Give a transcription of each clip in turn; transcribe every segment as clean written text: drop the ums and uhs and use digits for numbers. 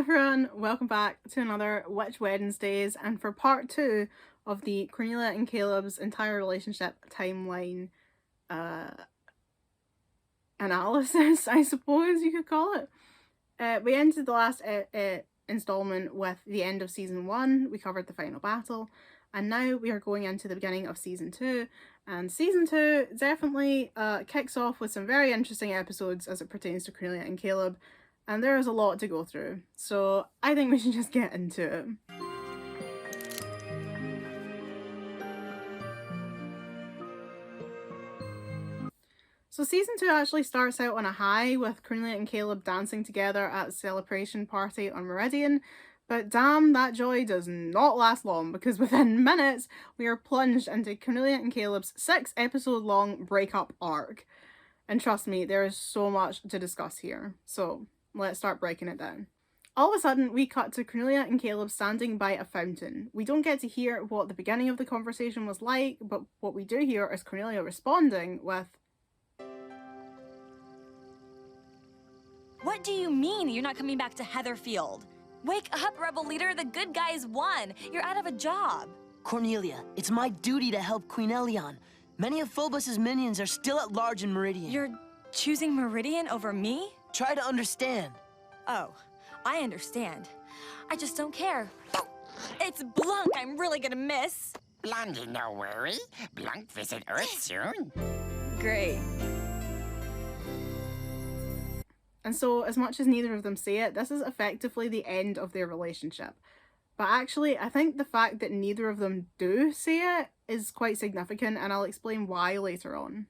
everyone, welcome back to another Witch Wednesdays, and for part 2 of the Cornelia and Caleb's entire relationship timeline analysis, I suppose you could call it. We ended the last installment with the end of season 1, we covered the final battle, and now we are going into the beginning of season 2, and season 2 definitely kicks off with some very interesting episodes as it pertains to Cornelia and Caleb. And there is a lot to go through, so I think we should just get into it. So season 2 actually starts out on a high with Cornelia and Caleb dancing together at a celebration party on Meridian, but damn, that joy does not last long, because within minutes we are plunged into Cornelia and Caleb's 6-episode long breakup arc. And trust me, there is so much to discuss here, so let's start breaking it down. All of a sudden, we cut to Cornelia and Caleb standing by a fountain. We don't get to hear what the beginning of the conversation was like, but what we do hear is Cornelia responding with, "What do you mean you're not coming back to Heatherfield? Wake up, rebel leader, the good guys won. You're out of a job." Cornelia, it's my duty to help Queen Elion. Many of Phobos's minions are still at large in Meridian. You're choosing Meridian over me? Try to understand. Oh, I understand. I just don't care. It's Blanc I'm really gonna miss. Blondie, no worry. Blanc visit Earth soon. Great. and so as much as neither of them say it, this is effectively the end of their relationship. But actually, I think the fact that neither of them do say it is quite significant, and I'll explain why later on.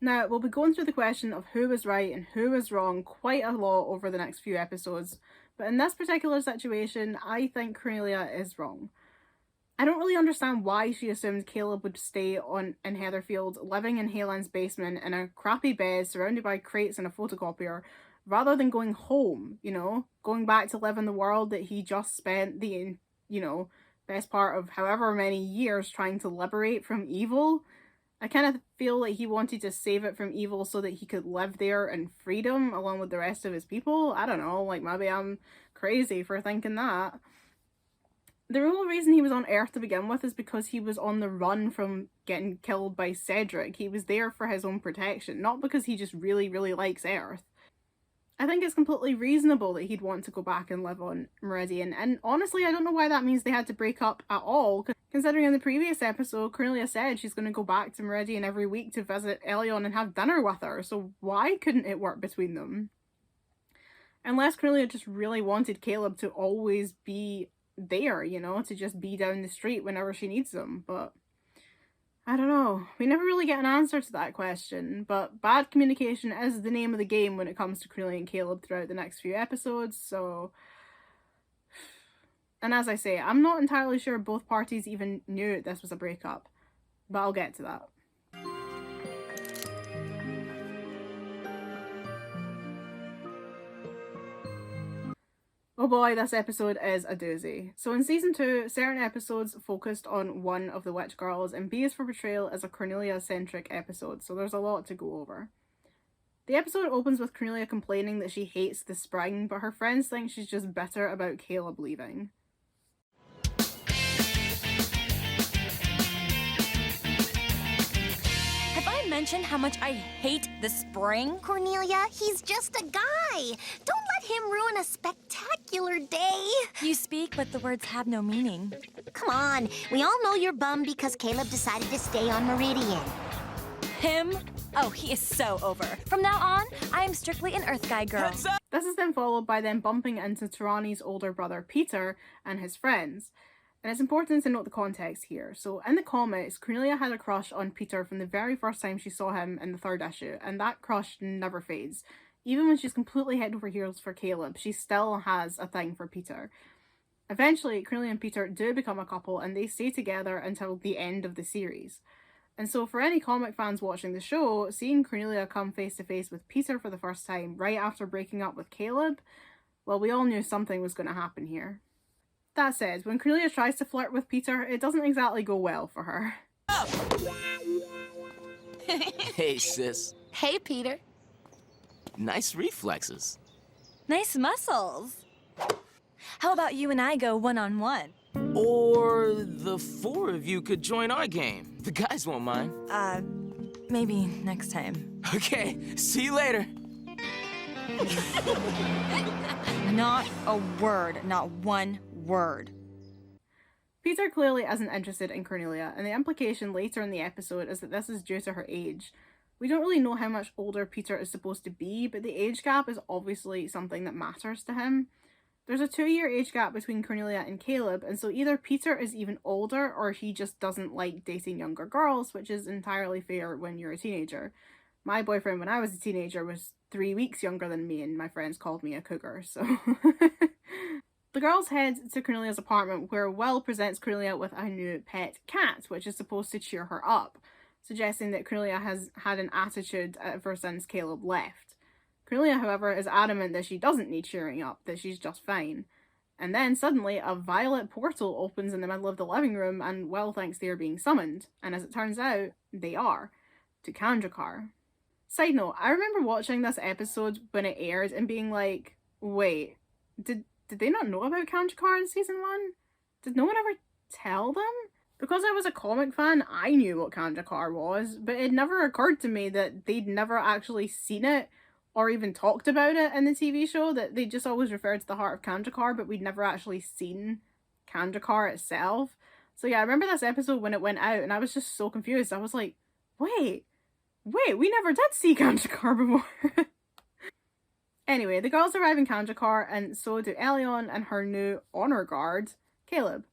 Now, we'll be going through the question of who was right and who was wrong quite a lot over the next few episodes, but in this particular situation, I think Cornelia is wrong. I don't really understand why she assumed Caleb would stay in Heatherfield, living in Helen's basement in a crappy bed surrounded by crates and a photocopier, rather than going home, going back to live in the world that he just spent the, best part of however many years trying to liberate from evil. I kind of feel like he wanted to save it from evil so that he could live there in freedom along with the rest of his people. I don't know, like maybe I'm crazy for thinking that. The real reason he was on Earth to begin with is because he was on the run from getting killed by Cedric. He was there for his own protection, not because he just really, really likes Earth. I think it's completely reasonable that he'd want to go back and live on Meridian, and honestly I don't know why that means they had to break up at all, considering in the previous episode Cornelia said she's going to go back to Meridian every week to visit Elion and have dinner with her, so why couldn't it work between them? Unless Cornelia just really wanted Caleb to always be there, to just be down the street whenever she needs them, but I don't know. We never really get an answer to that question, but bad communication is the name of the game when it comes to Cornelia and Caleb throughout the next few episodes, so... And as I say, I'm not entirely sure both parties even knew this was a breakup, but I'll get to that. Oh boy, this episode is a doozy. So in season 2, certain episodes focused on one of the witch girls, and B is for Betrayal is a Cornelia-centric episode, so there's a lot to go over. The episode opens with Cornelia complaining that she hates the spring, but her friends think she's just bitter about Caleb leaving. Have I mentioned how much I hate the spring? Cornelia, he's just a guy. Don't let him ruin a spectacular day. You speak, but the words have no meaning. Come on, we all know you're bummed because Caleb decided to stay on Meridian. Him? Oh, he is so over. From now on, I am strictly an Earth Guy girl. This is then followed by them bumping into Tirani's older brother Peter and his friends. And it's important to note the context here. So in the comics, Cornelia had a crush on Peter from the very first time she saw him in the 3rd issue, and that crush never fades. Even when she's completely head over heels for Caleb, she still has a thing for Peter. Eventually, Cornelia and Peter do become a couple, and they stay together until the end of the series. And so for any comic fans watching the show, seeing Cornelia come face to face with Peter for the first time right after breaking up with Caleb, well, we all knew something was going to happen here. That said, when Cornelia tries to flirt with Peter, it doesn't exactly go well for her. Hey, sis. Hey, Peter. Nice reflexes. Nice muscles. How about you and I go one-on-one? Or the four of you could join our game. The guys won't mind. Maybe next time. Okay, see you later. Not a word, not one word. Peter clearly isn't interested in Cornelia, and the implication later in the episode is that this is due to her age. We don't really know how much older Peter is supposed to be, but the age gap is obviously something that matters to him. There's a 2-year age gap between Cornelia and Caleb, and so either Peter is even older or he just doesn't like dating younger girls, which is entirely fair when you're a teenager. My boyfriend when I was a teenager was 3 weeks younger than me, and my friends called me a cougar, so... The girls head to Cornelia's apartment, where Will presents Cornelia with a new pet cat, which is supposed to cheer her up, suggesting that Cornelia has had an attitude ever since Caleb left. Cornelia, however, is adamant that she doesn't need cheering up, that she's just fine. And then, suddenly, a violet portal opens in the middle of the living room, and Will thinks they are being summoned, and as it turns out, they are, to Kandrakar. Side note, I remember watching this episode when it aired and being like, wait, did they not know about Kandrakar in season 1? Did no one ever tell them? Because I was a comic fan, I knew what Kandrakar was, but it never occurred to me that they'd never actually seen it or even talked about it in the TV show, that they just always referred to the heart of Kandrakar, but we'd never actually seen Kandrakar itself. So yeah, I remember this episode when it went out, and I was just so confused. I was like, wait, we never did see Kandrakar before. Anyway, the girls arrive in Kandrakar, and so do Elion and her new honor guard, Caleb.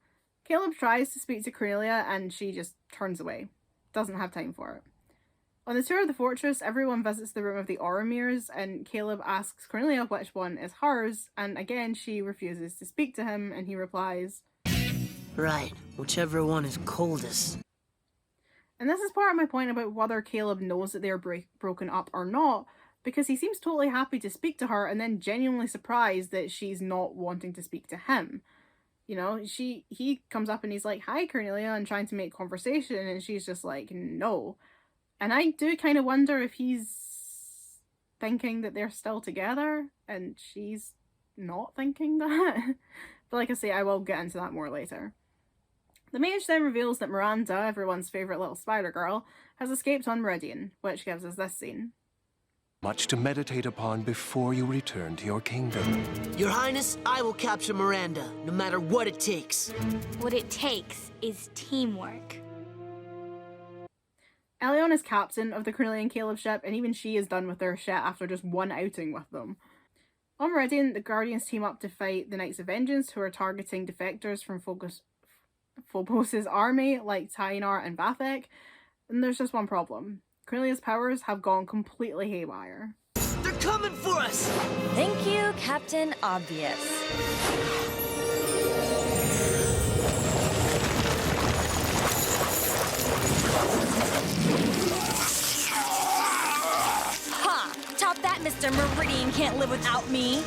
Caleb tries to speak to Cornelia, and she just turns away. Doesn't have time for it. On the tour of the fortress, everyone visits the room of the Oromirs, and Caleb asks Cornelia which one is hers, and again she refuses to speak to him, and he replies, Right, whichever one is coldest. And this is part of my point about whether Caleb knows that they are broken up or not, because he seems totally happy to speak to her and then genuinely surprised that she's not wanting to speak to him. You know, he comes up and he's like, hi Cornelia, and trying to make conversation, and she's just like, no. And I do kind of wonder if he's thinking that they're still together and she's not thinking that. But like I say, I will get into that more later. The mage then reveals that Miranda, everyone's favourite little spider girl, has escaped on Meridian, which gives us this scene. Much to meditate upon before you return to your kingdom. Your Highness, I will capture Miranda, no matter what it takes. What it takes is teamwork. Elion is captain of the Cornelia and Caleb ship, and even she is done with their shit after just one outing with them. On Meridian, the Guardians team up to fight the Knights of Vengeance, who are targeting defectors from Phobos' army, like Tainar and Vathek. And there's just one problem. Cornelia's powers have gone completely haywire. They're coming for us! Thank you, Captain Obvious. Ha! Top that, Mr. Meridian can't live without me.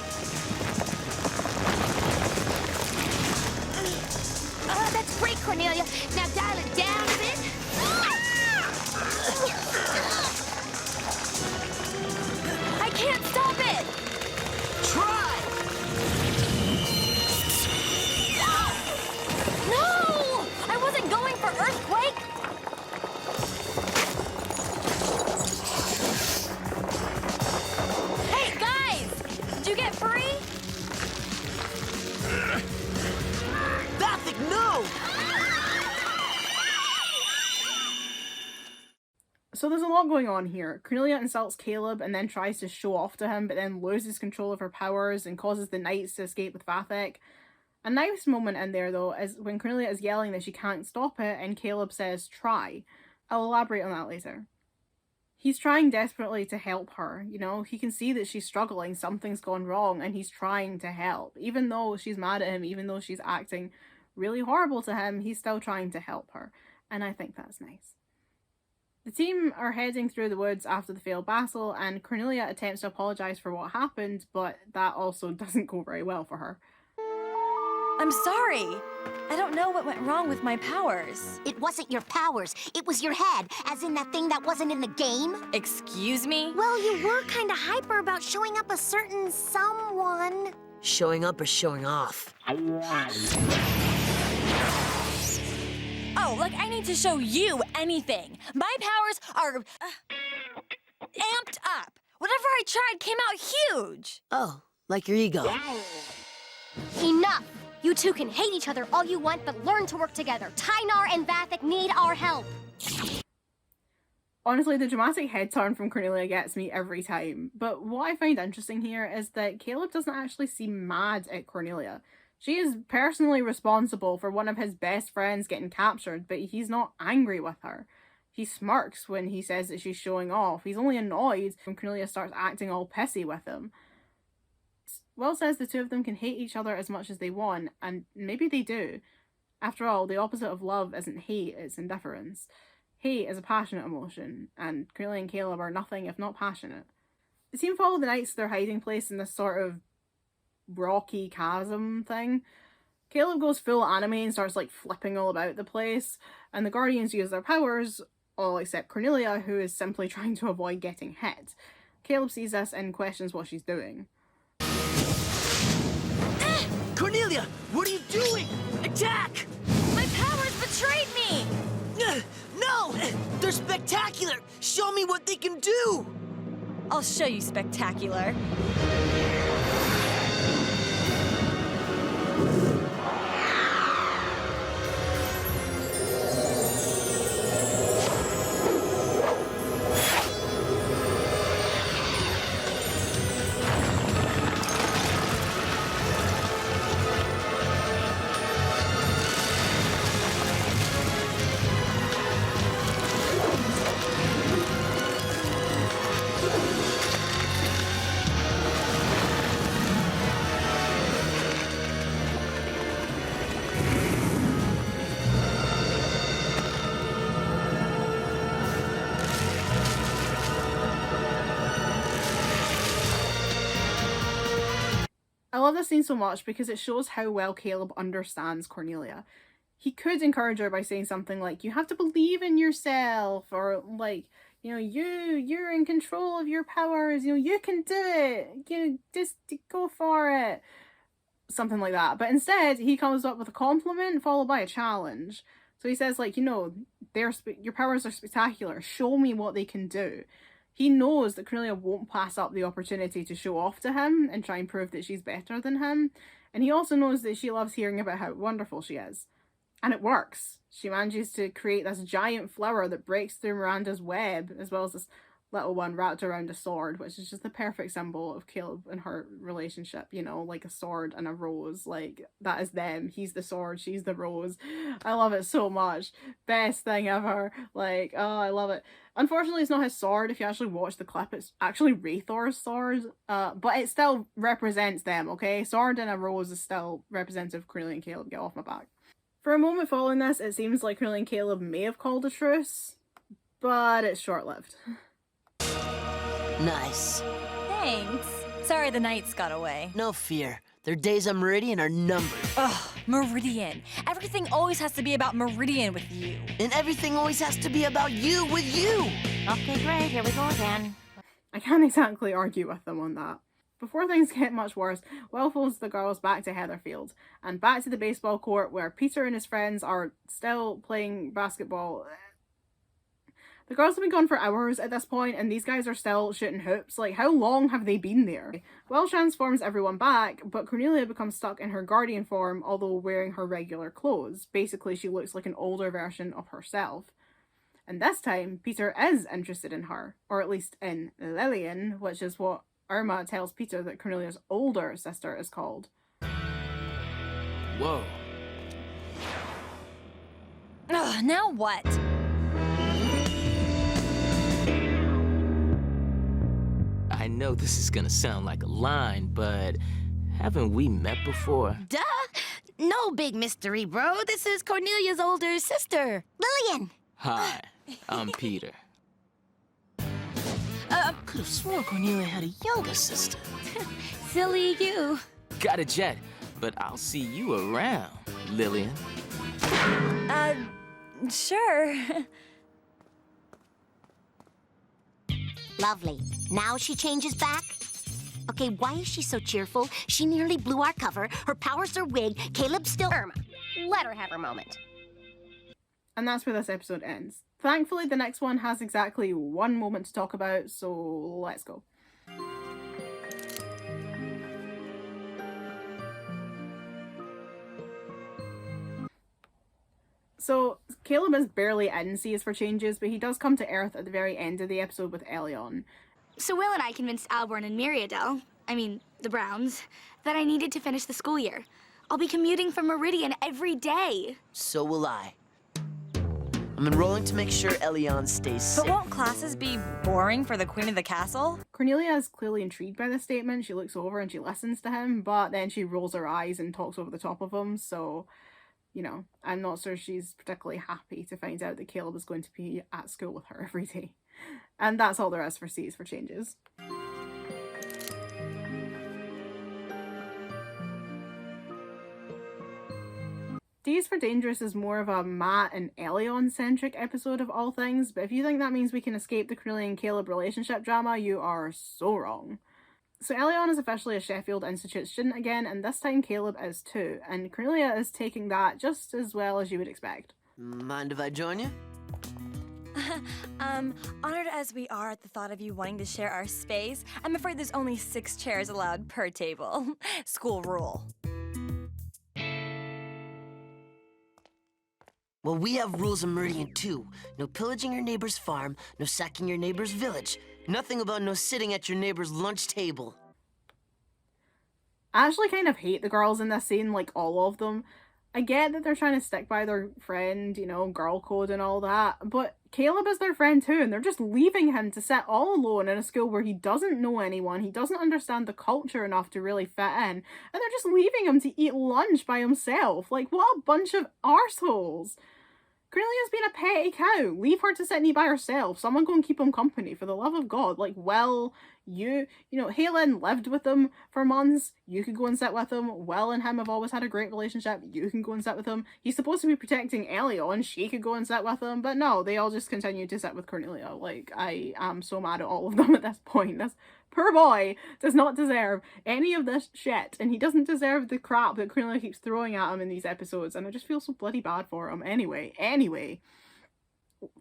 That's great, Cornelia. Now dial it down a bit. I can't stop it! Try! No! I wasn't going for Earthquake! Hey, guys! Did you get free? Vathek, no! So there's a lot going on here. Cornelia insults Caleb and then tries to show off to him, but then loses control of her powers and causes the Knights to escape with Vathek. A nice moment in there, though, is when Cornelia is yelling that she can't stop it and Caleb says, try. I'll elaborate on that later. He's trying desperately to help her, you know? He can see that she's struggling, something's gone wrong, and he's trying to help. Even though she's mad at him, even though she's acting really horrible to him, he's still trying to help her. And I think that's nice. The team are heading through the woods after the failed battle, and Cornelia attempts to apologise for what happened, but that also doesn't go very well for her. I'm sorry. I don't know what went wrong with my powers. It wasn't your powers. It was your head, as in that thing that wasn't in the game. Excuse me? Well, you were kind of hyper about showing up a certain someone. Showing up or showing off? Oh, like I need to show you anything. My powers are amped up. Whatever I tried came out huge. Oh, like your ego. Enough! You two can hate each other all you want, but learn to work together. Tynar and Vathek need our help. Honestly, the dramatic head turn from Cornelia gets me every time. But what I find interesting here is that Caleb doesn't actually seem mad at Cornelia. She is personally responsible for one of his best friends getting captured, but he's not angry with her. He smirks when he says that she's showing off. He's only annoyed when Cornelia starts acting all pissy with him. Will says the two of them can hate each other as much as they want, and maybe they do. After all, the opposite of love isn't hate, it's indifference. Hate is a passionate emotion, and Cornelia and Caleb are nothing if not passionate. The team follow the Knights to their hiding place in this sort of rocky chasm thing. Caleb goes full anime and starts like flipping all about the place, and the Guardians use their powers, all except Cornelia, who is simply trying to avoid getting hit. Caleb sees this and questions what she's doing. Cornelia, what are you doing? Attack! My powers betrayed me! No! They're spectacular! Show me what they can do! I'll show you, Spectacular. I love this scene so much because it shows how well Caleb understands Cornelia. He could encourage her by saying something like, you have to believe in yourself, or like, you know, you're in control of your powers, you know, you can do it, you know, just go for it. Something like that. But instead, he comes up with a compliment followed by a challenge. So he says, like, you know, your powers are spectacular, show me what they can do. He knows that Cornelia won't pass up the opportunity to show off to him and try and prove that she's better than him. And he also knows that she loves hearing about how wonderful she is. And it works. She manages to create this giant flower that breaks through Miranda's web, as well as this little one wrapped around a sword, which is just the perfect symbol of Caleb and her relationship, you know, like a sword and a rose. Like, that is them. He's the sword, she's the rose. I love it so much. Best thing ever. Like, oh, I love it. Unfortunately, it's not his sword. If you actually watch the clip, it's actually Rathor's sword, but it still represents them, okay? Sword and a rose is still representative of Cornelia and Caleb. Get off my back. For a moment following this, it seems like Cornelia and Caleb may have called a truce, but it's short-lived. Nice. Thanks. Sorry the Knights got away. No fear. Their days on Meridian are numbered. Ugh, Meridian. Everything always has to be about Meridian with you. And everything always has to be about you with you. Okay, great. Here we go again. I can't exactly argue with them on that. Before things get much worse, Will follows the girls back to Heatherfield, and back to the baseball court where Peter and his friends are still playing basketball. The girls have been gone for hours at this point, and these guys are still shooting hoops. Like, how long have they been there? Will transforms everyone back, but Cornelia becomes stuck in her guardian form, although wearing her regular clothes. Basically, she looks like an older version of herself. And this time, Peter is interested in her, or at least in Lillian, which is what Irma tells Peter that Cornelia's older sister is called. Whoa. Ugh, now what? I know this is gonna sound like a line, but haven't we met before? Duh! No big mystery, bro. This is Cornelia's older sister, Lillian. Hi, I'm Peter. I could have sworn Cornelia had a younger sister. Silly you. Got a jet, but I'll see you around, Lillian. Sure. Lovely. Now she changes back? Okay, why is she so cheerful? She nearly blew our cover. Her powers are wig. Caleb's still... Irma, let her have her moment. And that's where this episode ends. Thankfully, the next one has exactly one moment to talk about, so let's go. So, Caleb is barely in Seas for Changes, but he does come to Earth at the very end of the episode with Elion. So Will and I convinced Alborn and Myriadel, the Browns, that I needed to finish the school year. I'll be commuting from Meridian every day. So will I. I'm enrolling to make sure Elion stays safe. But won't classes be boring for the queen of the castle? Cornelia is clearly intrigued by this statement. She looks over and she listens to him, but then she rolls her eyes and talks over the top of him, so... You know, I'm not sure she's particularly happy to find out that Caleb is going to be at school with her every day. And that's all there is for Seas for Changes. Days for Dangerous is more of a Matt and Elion-centric episode of all things, but if you think that means we can escape the Cornelia and Caleb relationship drama, you are so wrong. So Elion is officially a Sheffield Institute student again, and this time Caleb is too, and Cornelia is taking that just as well as you would expect. Mind if I join you? Honored as we are at the thought of you wanting to share our space, I'm afraid there's only 6 chairs allowed per table. School rule. Well, we have rules in Meridian too. No pillaging your neighbor's farm, no sacking your neighbor's village. Nothing about no sitting at your neighbor's lunch table. I actually kind of hate the girls in this scene, like all of them. I get that they're trying to stick by their friend, you know, girl code and all that, but Caleb is their friend too, and they're just leaving him to sit all alone in a school where he doesn't know anyone, he doesn't understand the culture enough to really fit in, and they're just leaving him to eat lunch by himself. Like, what a bunch of arseholes. Cornelia's been a petty cow. Leave her to sit and eat by herself. Someone go and keep him company, for the love of God. Like, Will, you know, Halen lived with him for months. You could go and sit with him. Will and him have always had a great relationship. You can go and sit with him. He's supposed to be protecting Elion. She could go and sit with him. But no, they all just continue to sit with Cornelia. Like, I am so mad at all of them at this point. This poor boy does not deserve any of this shit. And he doesn't deserve the crap that Cornelia keeps throwing at him in these episodes. And I just feel so bloody bad for him. Anyway.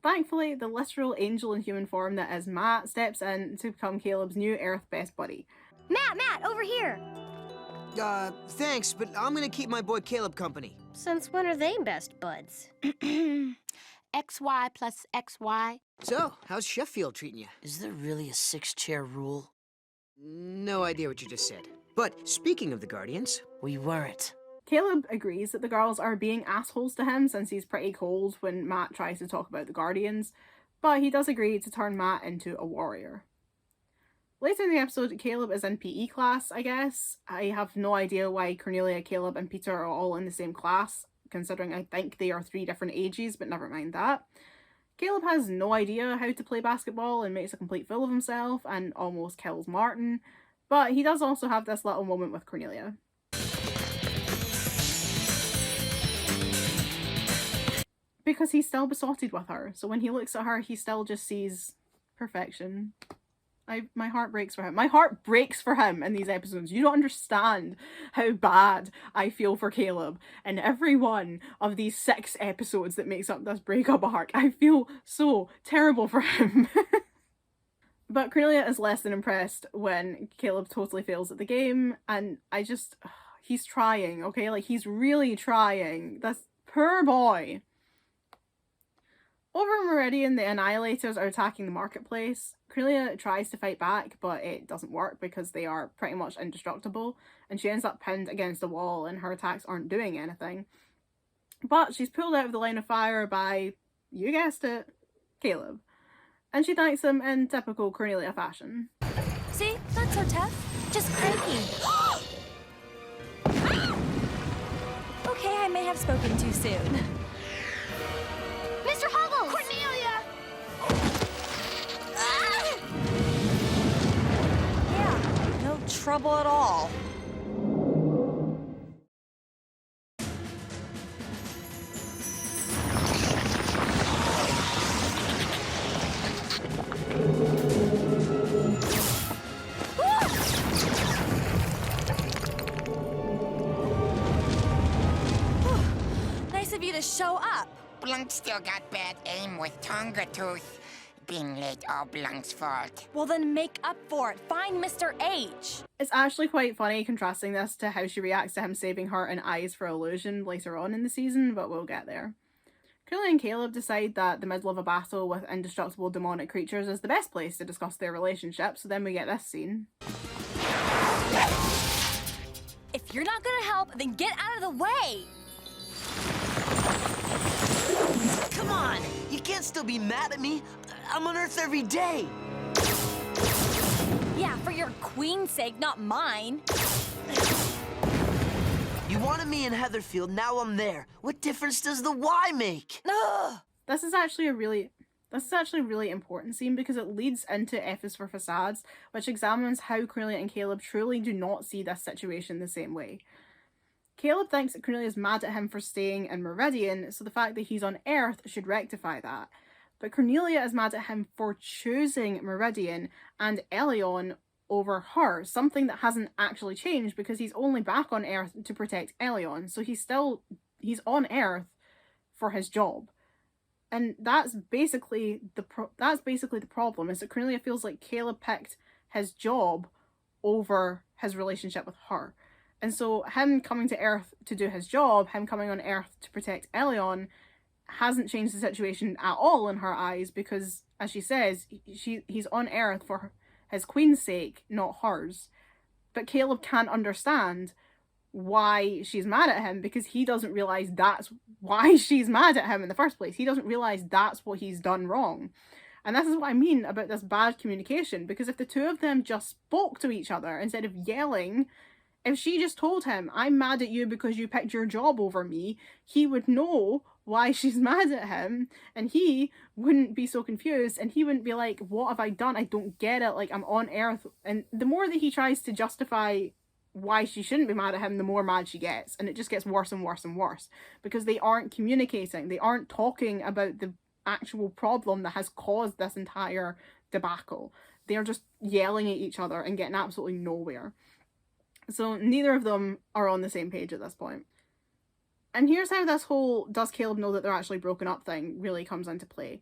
Thankfully, the literal angel in human form that is Matt steps in to become Caleb's new Earth best buddy. Matt, over here! Thanks, but I'm gonna keep my boy Caleb company. Since when are they best buds? XY plus XY. So, how's Sheffield treating you? Is there really a 6-chair rule? No idea what you just said. But speaking of the Guardians... We weren't. Caleb agrees that the girls are being assholes to him since he's pretty cold when Matt tries to talk about the Guardians, but he does agree to turn Matt into a warrior. Later in the episode, Caleb is in PE class, I guess. I have no idea why Cornelia, Caleb, and Peter are all in the same class, considering I think they are 3 different ages, but never mind that. Caleb has no idea how to play basketball and makes a complete fool of himself and almost kills Martin, but he does also have this little moment with Cornelia. Because he's still besotted with her, so when he looks at her, he still just sees perfection. My heart breaks for him. My heart breaks for him in these episodes. You don't understand how bad I feel for Caleb in every one of these 6 episodes that makes up this breakup arc. I feel so terrible for him. But Cornelia is less than impressed when Caleb totally fails at the game, and he's trying, okay? Like, he's really trying. This poor boy. Over in Meridian, the Annihilators are attacking the marketplace. Cornelia tries to fight back, but it doesn't work because they are pretty much indestructible, and she ends up pinned against a wall and her attacks aren't doing anything. But she's pulled out of the line of fire by, you guessed it, Caleb. And she thanks him in typical Cornelia fashion. See? Not so tough. Just cranky. Okay, I may have spoken too soon. Mr. Huggles! Cornelia! Yeah, no trouble at all. show up. Blunk still got bad aim with Tonga Tooth. Being late all Blunk's fault. Well, then make up for it. Find Mr. H. It's actually quite funny contrasting this to how she reacts to him saving her in Eyes for Illusion later on in the season, but we'll get there. Cornelia and Caleb decide that the middle of a battle with indestructible demonic creatures is the best place to discuss their relationship, so then we get this scene. If you're not gonna help, then get out of the way. Come on! You can't still be mad at me. I'm on Earth every day. Yeah, for your queen's sake, not mine. You wanted me in Heatherfield, now I'm there. What difference does the Y make? Ugh. This is actually a really important scene because it leads into F is for Facades, which examines how Cornelia and Caleb truly do not see this situation the same way. Caleb thinks that Cornelia is mad at him for staying in Meridian, so the fact that he's on Earth should rectify that. But Cornelia is mad at him for choosing Meridian and Elion over her, something that hasn't actually changed because he's only back on Earth to protect Elion, so he's on Earth for his job. And that's basically the problem, is that Cornelia feels like Caleb picked his job over his relationship with her. And so him coming to Earth to do his job, him coming on Earth to protect Elion, hasn't changed the situation at all in her eyes because, as she says, he's on Earth for his queen's sake, not hers. But Caleb can't understand why she's mad at him because he doesn't realise that's why she's mad at him in the first place. He doesn't realise that's what he's done wrong. And this is what I mean about this bad communication, because if the two of them just spoke to each other instead of yelling, if she just told him, I'm mad at you because you picked your job over me, he would know why she's mad at him, and he wouldn't be so confused, and he wouldn't be like, what have I done? I don't get it, like, I'm on Earth. And the more that he tries to justify why she shouldn't be mad at him, the more mad she gets, and it just gets worse and worse and worse, because they aren't communicating, they aren't talking about the actual problem that has caused this entire debacle. They're just yelling at each other and getting absolutely nowhere. So neither of them are on the same page at this point. And here's how this whole does Caleb know that they're actually broken up thing really comes into play.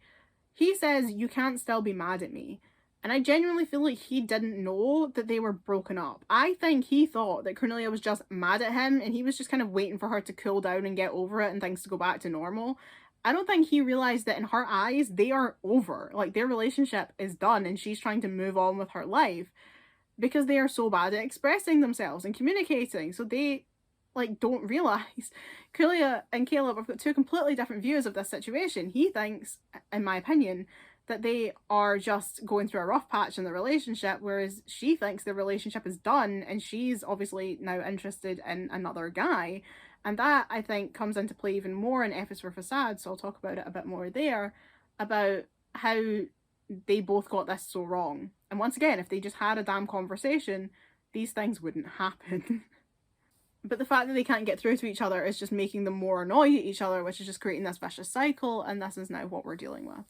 He says, you can't still be mad at me. And I genuinely feel like he didn't know that they were broken up. I think he thought that Cornelia was just mad at him and he was just kind of waiting for her to cool down and get over it and things to go back to normal. I don't think he realised that in her eyes, they are over. Like, their relationship is done and she's trying to move on with her life because they are so bad at expressing themselves and communicating. So they, like, don't realise. Cornelia and Caleb have got two completely different views of this situation. He thinks, in my opinion, that they are just going through a rough patch in the relationship, whereas she thinks the relationship is done and she's obviously now interested in another guy. And that, I think, comes into play even more in F is for Facade, so I'll talk about it a bit more there, about how they both got this so wrong. And once again, if they just had a damn conversation, these things wouldn't happen. But the fact that they can't get through to each other is just making them more annoyed at each other, which is just creating this vicious cycle, and this is now what we're dealing with.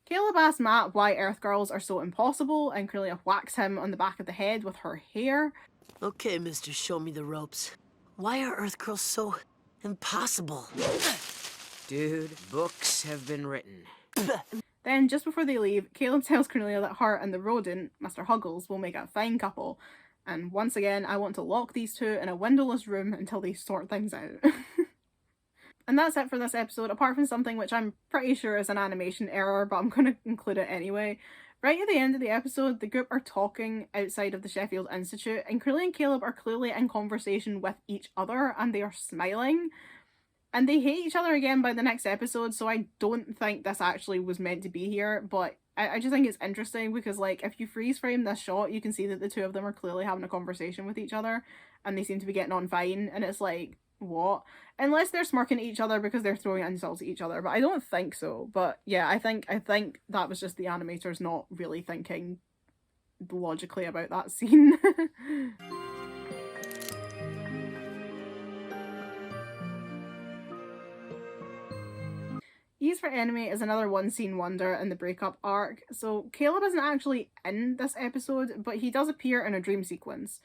Caleb asks Matt why Earth girls are so impossible, and Cornelia whacks him on the back of the head with her hair. Okay, mister, show me the ropes. Why are Earth girls so impossible? Dude, books have been written. Then, just before they leave, Caleb tells Cornelia that her and the rodent, Mr. Huggles, will make a fine couple. And once again, I want to lock these two in a windowless room until they sort things out. And that's it for this episode, apart from something which I'm pretty sure is an animation error, but I'm going to include it anyway. Right at the end of the episode, the group are talking outside of the Sheffield Institute, and Cornelia and Caleb are clearly in conversation with each other, and they are smiling. And they hate each other again by the next episode, so I don't think this actually was meant to be here, but I just think it's interesting because, like, if you freeze frame this shot, you can see that the two of them are clearly having a conversation with each other, and they seem to be getting on fine, and it's like, what? Unless they're smirking at each other because they're throwing insults at each other, but I don't think so. But yeah, I think that was just the animators not really thinking logically about that scene. E's for Enemy is another one-scene wonder in the breakup arc. So Caleb isn't actually in this episode, but he does appear in a dream sequence.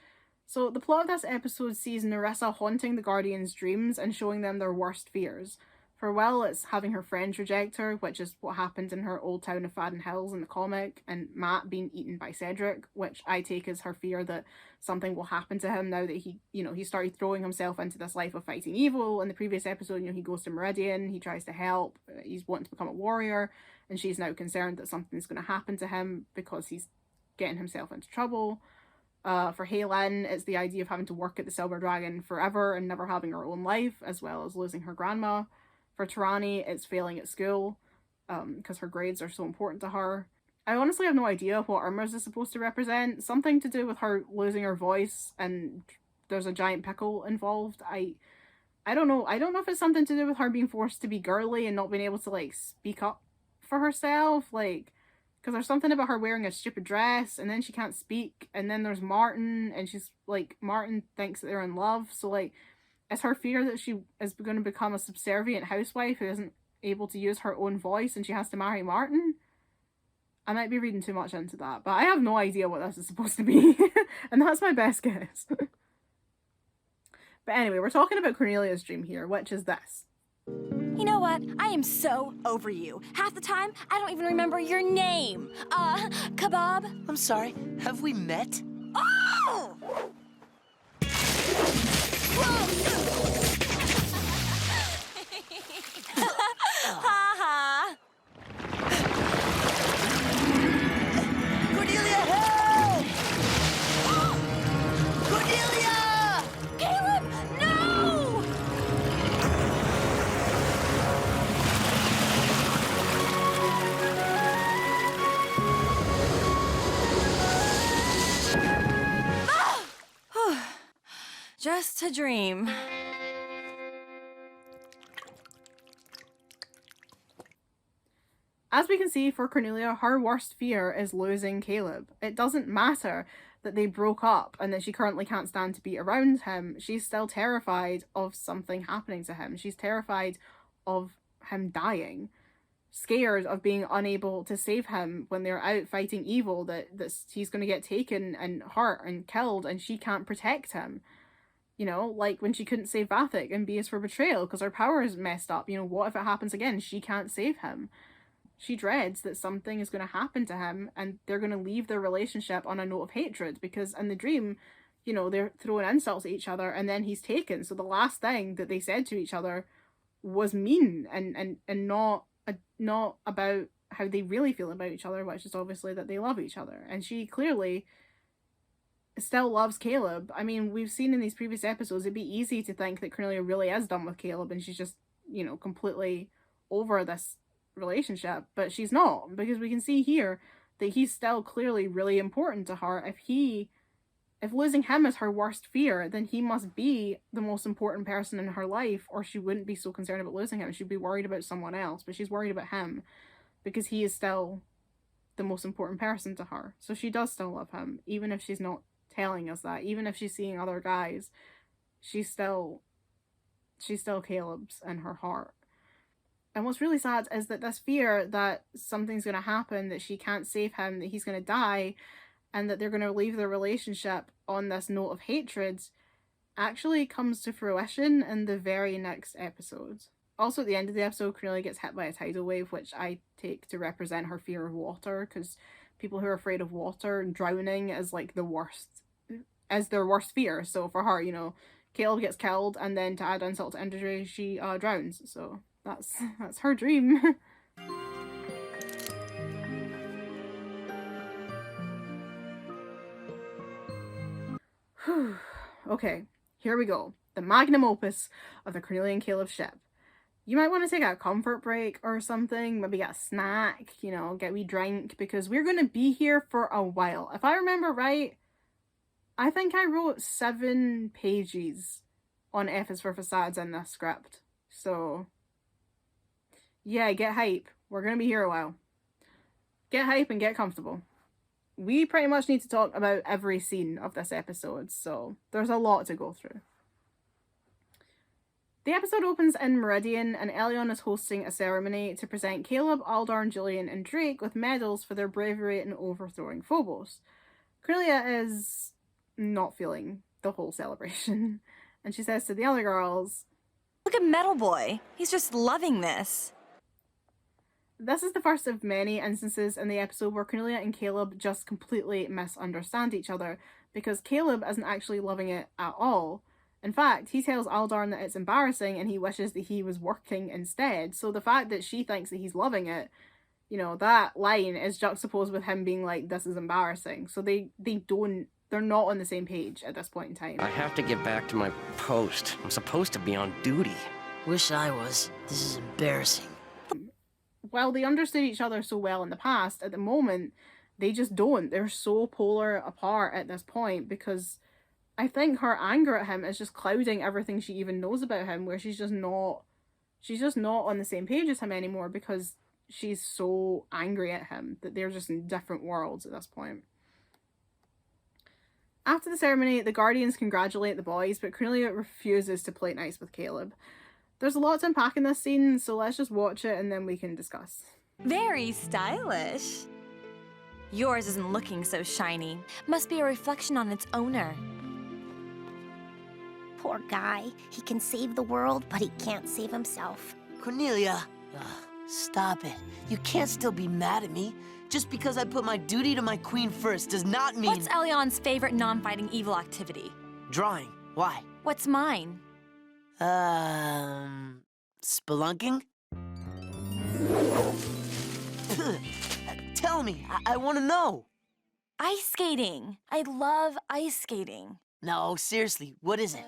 So the plot of this episode sees Nerissa haunting the Guardians' dreams and showing them their worst fears. For Will, it's having her friends reject her, which is what happened in her old town of Faden Hills in the comic, and Matt being eaten by Cedric, which I take as her fear that something will happen to him now that he started throwing himself into this life of fighting evil. In the previous episode, he goes to Meridian, he tries to help, he's wanting to become a warrior, and she's now concerned that something's going to happen to him because he's getting himself into trouble. For Haylin, it's the idea of having to work at the Silver Dragon forever and never having her own life, as well as losing her grandma. For Tarani, it's failing at school, because her grades are so important to her. I honestly have no idea what Irma's is supposed to represent. Something to do with her losing her voice and there's a giant pickle involved. I don't know. I don't know if it's something to do with her being forced to be girly and not being able to, like, speak up for herself, like, because there's something about her wearing a stupid dress and then she can't speak, and then there's Martin and she's like, Martin thinks that they're in love, so like, it's her fear that she is going to become a subservient housewife who isn't able to use her own voice and she has to marry Martin. I might be reading too much into that, but I have no idea what this is supposed to be. And that's my best guess. But anyway, we're talking about Cornelia's dream here, which is this. You know what? I am so over you. Half the time, I don't even remember your name. Kebab? I'm sorry, have we met? Oh! Ha ha! Cornelia, help! Cornelia! Caleb, no! Just a dream. As we can see, for Cornelia, her worst fear is losing Caleb. It doesn't matter that they broke up and that she currently can't stand to be around him. She's still terrified of something happening to him. She's terrified of him dying. Scared of being unable to save him when they're out fighting evil, that he's going to get taken and hurt and killed and she can't protect him. Like when she couldn't save Vathic and B is for Betrayal because her power is messed up. What if it happens again? She can't save him. She dreads that something is going to happen to him and they're going to leave their relationship on a note of hatred, because in the dream, they're throwing insults at each other and then he's taken. So the last thing that they said to each other was mean and not about how they really feel about each other, which is obviously that they love each other. And she clearly still loves Caleb. I mean, we've seen in these previous episodes, it'd be easy to think that Cornelia really is done with Caleb and she's just, completely over this relationship, but she's not, because we can see here that he's still clearly really important to her. If losing him is her worst fear, then he must be the most important person in her life, or she wouldn't be so concerned about losing him. She'd be worried about someone else, but she's worried about him because he is still the most important person to her. So she does still love him, even if she's not telling us that. Even if she's seeing other guys, she's still Caleb's in her heart. And what's really sad is that this fear that something's going to happen, that she can't save him, that he's going to die, and that they're going to leave their relationship on this note of hatred, actually comes to fruition in the very next episode. Also, at the end of the episode, Cornelia gets hit by a tidal wave, which I take to represent her fear of water, because people who are afraid of water and drowning is like their worst fear. So for her, Caleb gets killed, and then to add insult to injury, she drowns. So that's her dream. Okay, here we go. The magnum opus of the Cornelia and Caleb ship. You might want to take a comfort break or something, maybe get a snack, get a wee drink, because we're going to be here for a while. If I remember right, I think I wrote 7 pages on F is for Facades in this script. So yeah, get hype. We're going to be here a while. Get hype and get comfortable. We pretty much need to talk about every scene of this episode, so there's a lot to go through. The episode opens in Meridian, and Elion is hosting a ceremony to present Caleb, Aldorn, Julian, and Drake with medals for their bravery in overthrowing Phobos. Cornelia is not feeling the whole celebration. And she says to the other girls, Look at Metal Boy. He's just loving this. this is the first of many instances in the episode where Cornelia and Caleb just completely misunderstand each other, because Caleb isn't actually loving it at all. In fact, he tells Aldorn that it's embarrassing and he wishes that he was working instead. So the fact that she thinks that he's loving it, you know, that line is juxtaposed with him being like, this is embarrassing. So they're not on the same page at this point in time. I have to get back to my post. I'm supposed to be on duty. Wish I was. This is embarrassing. While they understood each other so well in the past, at the moment, they just don't. They're so polar apart at this point, because I think her anger at him is just clouding everything she even knows about him, where she's just not on the same page as him anymore, because she's so angry at him that they're just in different worlds at this point. After the ceremony, the Guardians congratulate the boys, but Cornelia refuses to play nice with Caleb. There's a lot to unpack in this scene, so let's just watch it and then we can discuss. Very stylish. Yours isn't looking so shiny. Must be a reflection on its owner. Poor guy. He can save the world, but he can't save himself. Cornelia, stop it. You can't still be mad at me. Just because I put my duty to my queen first does not mean... What's Elion's favorite non-fighting evil activity? Drawing. Why? What's mine? Spelunking? Tell me. I want to know. Ice skating. I love ice skating. No, seriously, what is it?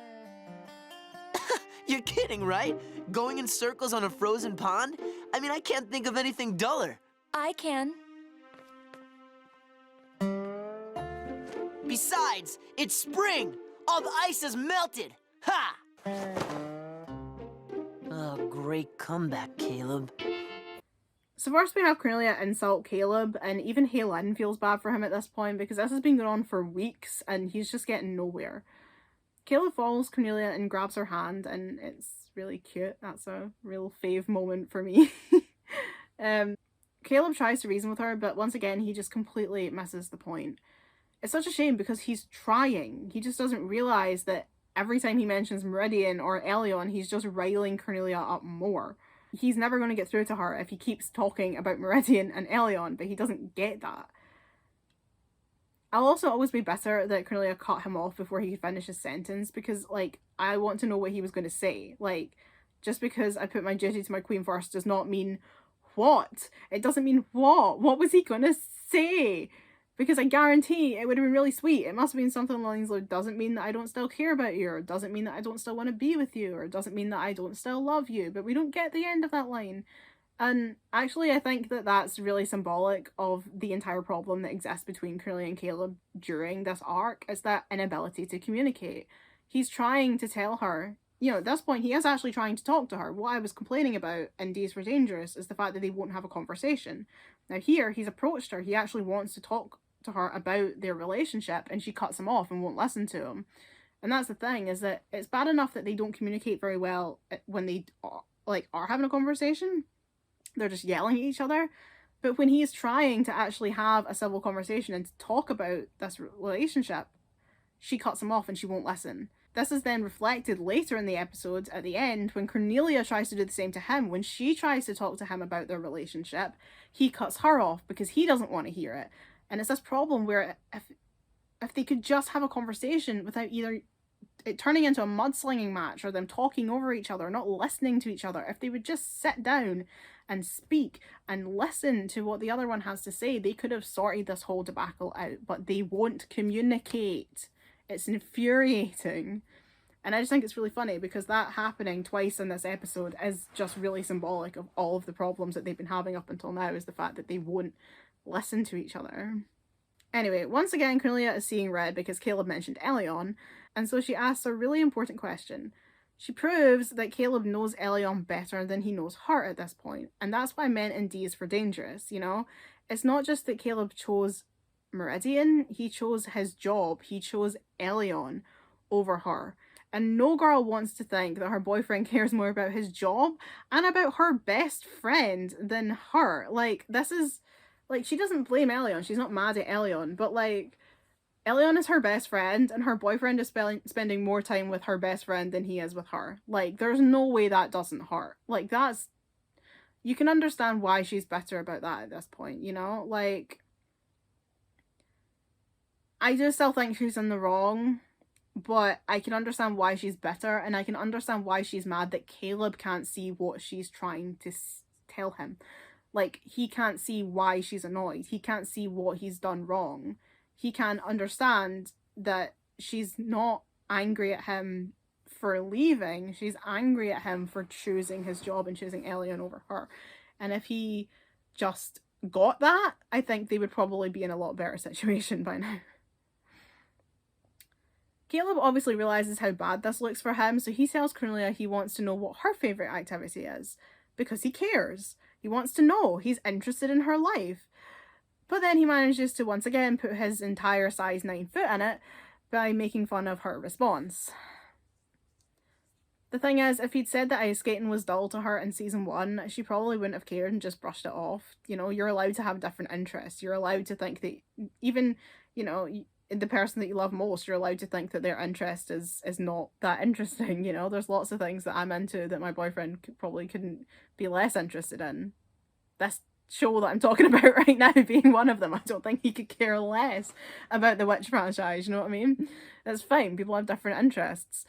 You're kidding, right? Going in circles on a frozen pond? I mean, I can't think of anything duller. I can. Besides, it's spring. All the ice has melted. Ha! Oh, great comeback, Caleb. So first we have Cornelia insult Caleb, and even Haylin feels bad for him at this point, because this has been going on for weeks and he's just getting nowhere. Caleb follows Cornelia and grabs her hand, and it's really cute. That's a real fave moment for me. Caleb tries to reason with her, but once again he just completely misses the point. It's such a shame, because he's trying. He just doesn't realise that every time he mentions Meridian or Elion, he's just riling Cornelia up more. He's never going to get through to her if he keeps talking about Meridian and Elion, but he doesn't get that. I'll also always be bitter that Cornelia cut him off before he could finish his sentence, because, like, I want to know what he was going to say. Like, just because I put my duty to my queen first does not mean what? It doesn't mean what? What was he going to say? Because I guarantee it would have been really sweet. It must have been something along these lines. Doesn't mean that I don't still care about you, or doesn't mean that I don't still want to be with you, or doesn't mean that I don't still love you. But we don't get the end of that line. And actually, I think that that's really symbolic of the entire problem that exists between Cornelia and Caleb during this arc, is that inability to communicate. He's trying to tell her, you know, at this point, he is actually trying to talk to her. What I was complaining about in Days for Dangerous is the fact that they won't have a conversation. Now here, he's approached her. He actually wants to talk to her about their relationship, and she cuts him off and won't listen to him. And that's the thing, is that it's bad enough that they don't communicate very well when they are having a conversation. They're just yelling at each other. But when he is trying to actually have a civil conversation and to talk about this relationship, she cuts him off and she won't listen. This is then reflected later in the episode at the end when Cornelia tries to do the same to him. When she tries to talk to him about their relationship, he cuts her off because he doesn't want to hear it. And it's this problem where if they could just have a conversation without either it turning into a mudslinging match or them talking over each other, not listening to each other, if they would just sit down and speak and listen to what the other one has to say, they could have sorted this whole debacle out. But they won't communicate. It's infuriating. And I just think it's really funny, because that happening twice in this episode is just really symbolic of all of the problems that they've been having up until now, is the fact that they won't listen to each other. Anyway, once again, Cornelia is seeing red because Caleb mentioned Elion, and so she asks a really important question. She proves that Caleb knows Elion better than he knows her at this point, and that's what I meant in D is for Dangerous, you know? It's not just that Caleb chose Meridian, he chose his job, he chose Elion over her. And no girl wants to think that her boyfriend cares more about his job and about her best friend than her. Like, this is... Like, she doesn't blame Elion, she's not mad at Elion, but, like, Elion is her best friend, and her boyfriend is spending more time with her best friend than he is with her. Like, there's no way that doesn't hurt. Like, that's... You can understand why she's bitter about that at this point, you know? Like, I do still think she's in the wrong, but I can understand why she's bitter, and I can understand why she's mad that Caleb can't see what she's trying to tell him. Like, he can't see why she's annoyed. He can't see what he's done wrong. He can't understand that she's not angry at him for leaving. She's angry at him for choosing his job and choosing Elion over her. And if he just got that, I think they would probably be in a lot better situation by now. Caleb obviously realizes how bad this looks for him, so he tells Cornelia he wants to know what her favourite activity is, because he cares. He wants to know. He's interested in her life. But then he manages to once again put his entire size 9 foot in it by making fun of her response. The thing is, if he'd said that ice skating was dull to her in season 1, she probably wouldn't have cared and just brushed it off. You know, you're allowed to have different interests. You're allowed to think that even, you know, the person that you love most, you're allowed to think that their interest is not that interesting, you know? There's lots of things that I'm into that my boyfriend probably couldn't be less interested in. This show that I'm talking about right now being one of them, I don't think he could care less about the Witch franchise, you know what I mean? It's fine, people have different interests.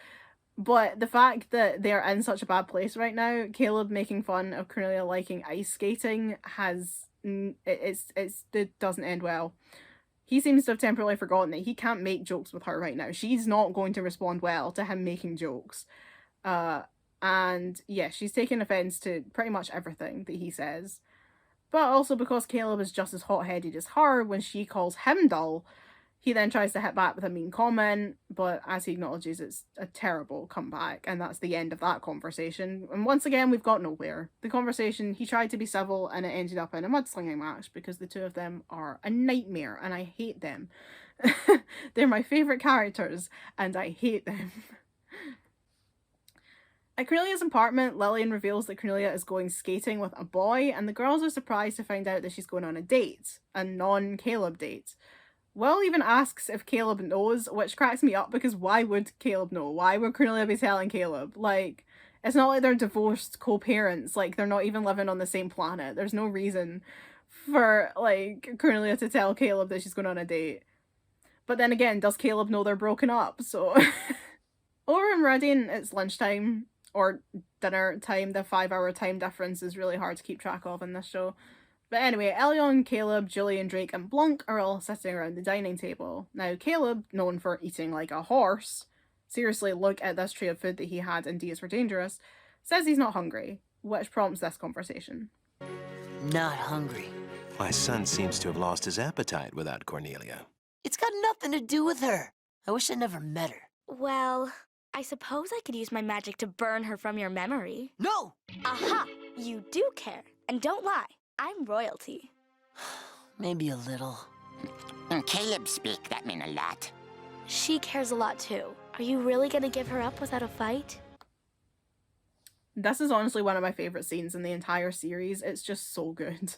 But the fact that they're in such a bad place right now, Caleb making fun of Cornelia liking ice skating it doesn't end well. He seems to have temporarily forgotten that he can't make jokes with her right now. She's not going to respond well to him making jokes. And yeah, she's taking offense to pretty much everything that he says. But also because Caleb is just as hot-headed as her, when she calls him dull, he then tries to hit back with a mean comment, but as he acknowledges, it's a terrible comeback, and that's the end of that conversation. And once again, we've got nowhere. The conversation, he tried to be civil, and it ended up in a mudslinging match, because the two of them are a nightmare, and I hate them. They're my favourite characters, and I hate them. At Cornelia's apartment, Lillian reveals that Cornelia is going skating with a boy, and the girls are surprised to find out that she's going on a date, a non-Caleb date. Will even asks if Caleb knows, which cracks me up, because why would Caleb know? Why would Cornelia be telling Caleb? Like, it's not like they're divorced co-parents, like, they're not even living on the same planet. There's no reason for, like, Cornelia to tell Caleb that she's going on a date. But then again, does Caleb know they're broken up? So, over in Meridian, it's lunchtime, or dinner time. The 5-hour time difference is really hard to keep track of in this show. But anyway, Elion, Caleb, Julian, Drake, and Blanc are all sitting around the dining table. Now, Caleb, known for eating like a horse, seriously, look at this tray of food that he had in Dias Were Dangerous, says he's not hungry, which prompts this conversation. Not hungry. My son seems to have lost his appetite without Cornelia. It's got nothing to do with her. I wish I never met her. Well, I suppose I could use my magic to burn her from your memory. No! Aha! You do care. And don't lie. I'm royalty. Maybe a little. When Caleb speak, that mean a lot. She cares a lot too. Are you really gonna give her up without a fight? This is honestly one of my favourite scenes in the entire series. It's just so good.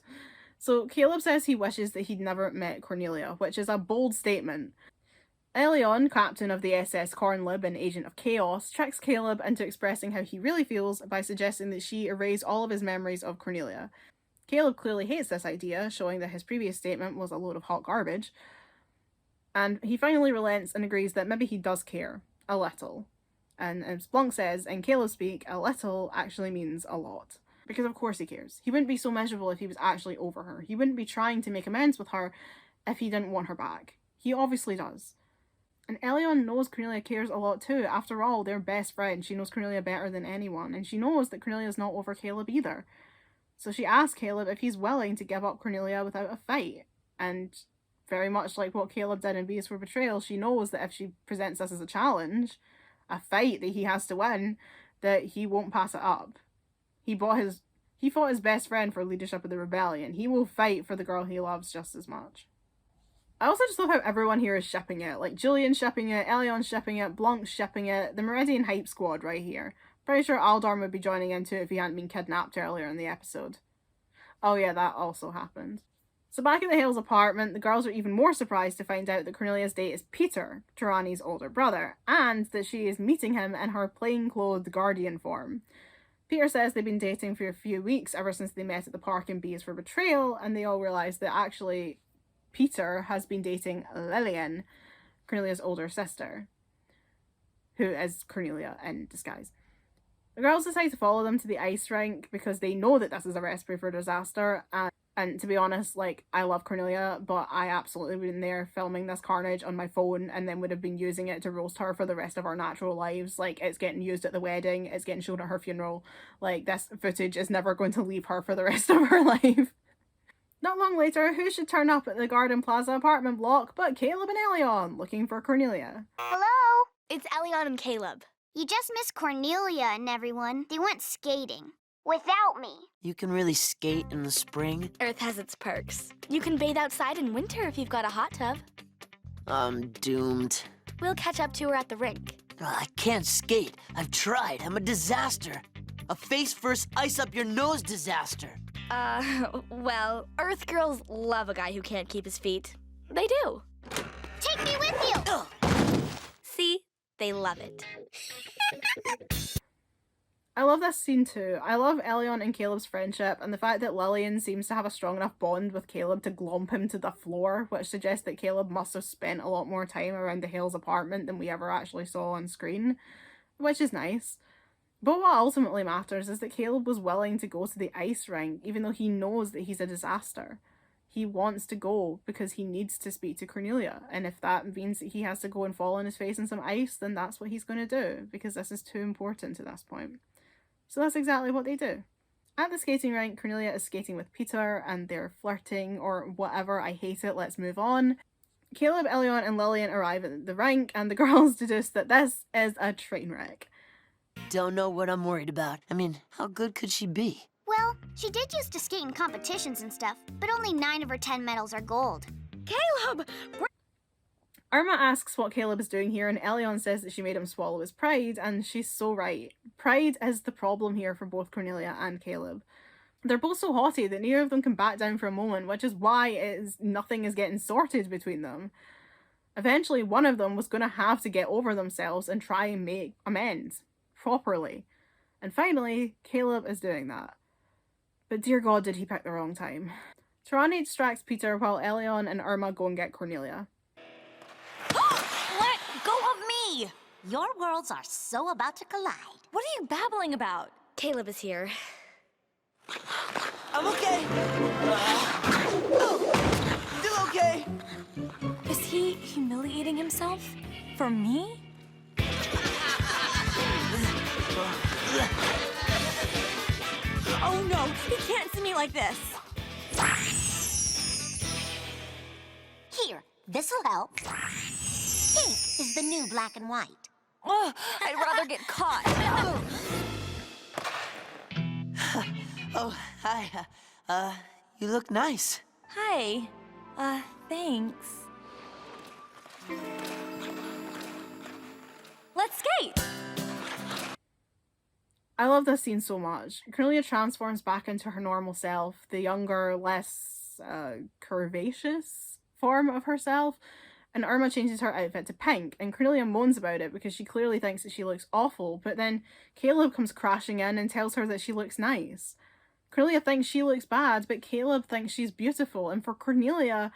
So Caleb says he wishes that he'd never met Cornelia, which is a bold statement. Elion, captain of the SS Cornlib and agent of chaos, tricks Caleb into expressing how he really feels by suggesting that she erase all of his memories of Cornelia. Caleb clearly hates this idea, showing that his previous statement was a load of hot garbage. And he finally relents and agrees that maybe he does care. A little. And as Blanc says, in Caleb speak, a little actually means a lot. Because of course he cares. He wouldn't be so miserable if he was actually over her. He wouldn't be trying to make amends with her if he didn't want her back. He obviously does. And Elion knows Cornelia cares a lot too. After all, they're best friends. She knows Cornelia better than anyone. And she knows that Cornelia's not over Caleb either. So she asks Caleb if he's willing to give up Cornelia without a fight. And very much like what Caleb did in Betrayal for Betrayal, she knows that if she presents this as a challenge, a fight that he has to win, that he won't pass it up. He fought his best friend for leadership of the rebellion. He will fight for the girl he loves just as much. I also just love how everyone here is shipping it. Like, Julian's shipping it, Elion's shipping it, Blanc's shipping it, the Meridian hype squad right here. Pretty sure Aldorm would be joining in too if he hadn't been kidnapped earlier in the episode. Oh yeah, that also happened. So back at the Hales' apartment, the girls are even more surprised to find out that Cornelia's date is Peter, Tirani's older brother, and that she is meeting him in her plain-clothed guardian form. Peter says they've been dating for a few weeks, ever since they met at the park in B's for Betrayal, and they all realise that actually Peter has been dating Lillian, Cornelia's older sister, who is Cornelia in disguise. The girls decide to follow them to the ice rink because they know that this is a recipe for disaster, and to be honest, like, I love Cornelia, but I absolutely would have been there filming this carnage on my phone and then would have been using it to roast her for the rest of our natural lives. Like, it's getting used at the wedding, it's getting shown at her funeral. Like, this footage is never going to leave her for the rest of her life. Not long later, who should turn up at the Garden Plaza apartment block but Caleb and Elion, looking for Cornelia. Hello? It's Elion and Caleb. You just missed Cornelia and everyone. They went skating. Without me. You can really skate in the spring? Earth has its perks. You can bathe outside in winter if you've got a hot tub. I'm doomed. We'll catch up to her at the rink. I can't skate. I've tried. I'm a disaster. A face-first, ice-up-your-nose disaster. Well, Earth girls love a guy who can't keep his feet. They do. Take me with you! Ugh. See? They love it. I love this scene too. I love Elion and Caleb's friendship and the fact that Lillian seems to have a strong enough bond with Caleb to glomp him to the floor, which suggests that Caleb must have spent a lot more time around the Hales' apartment than we ever actually saw on screen, which is nice. But what ultimately matters is that Caleb was willing to go to the ice rink even though he knows that he's a disaster. He wants to go because he needs to speak to Cornelia, and if that means that he has to go and fall on his face in some ice, then that's what he's going to do, because this is too important to this point. So that's exactly what they do. At the skating rink, Cornelia is skating with Peter, and they're flirting, or whatever, I hate it, let's move on. Caleb, Elion, and Lillian arrive at the rink, and the girls deduce that this is a train wreck. Don't know what I'm worried about. I mean, how good could she be? Well, she did used to skate in competitions and stuff, but only 9 of her 10 medals are gold. Caleb! Irma asks what Caleb is doing here, and Elion says that she made him swallow his pride, and she's so right. Pride is the problem here for both Cornelia and Caleb. They're both so haughty that neither of them can back down for a moment, which is why nothing is getting sorted between them. Eventually, one of them was going to have to get over themselves and try and make amends. Properly. And finally, Caleb is doing that. But dear God, did he pick the wrong time. Tirani distracts Peter while Elion and Irma go and get Cornelia. Let go of me! Your worlds are so about to collide. What are you babbling about? Caleb is here. I'm okay. Still okay. Is he humiliating himself? For me? Oh no, he can't see me like this. Here, this'll help. Pink is the new black and white. Oh, I'd rather get caught. Oh, hi. You look nice. Hi. Thanks. Let's skate! I love this scene so much. Cornelia transforms back into her normal self, the younger, less curvaceous form of herself, and Irma changes her outfit to pink, and Cornelia moans about it because she clearly thinks that she looks awful, but then Caleb comes crashing in and tells her that she looks nice. Cornelia thinks she looks bad, but Caleb thinks she's beautiful, and for Cornelia,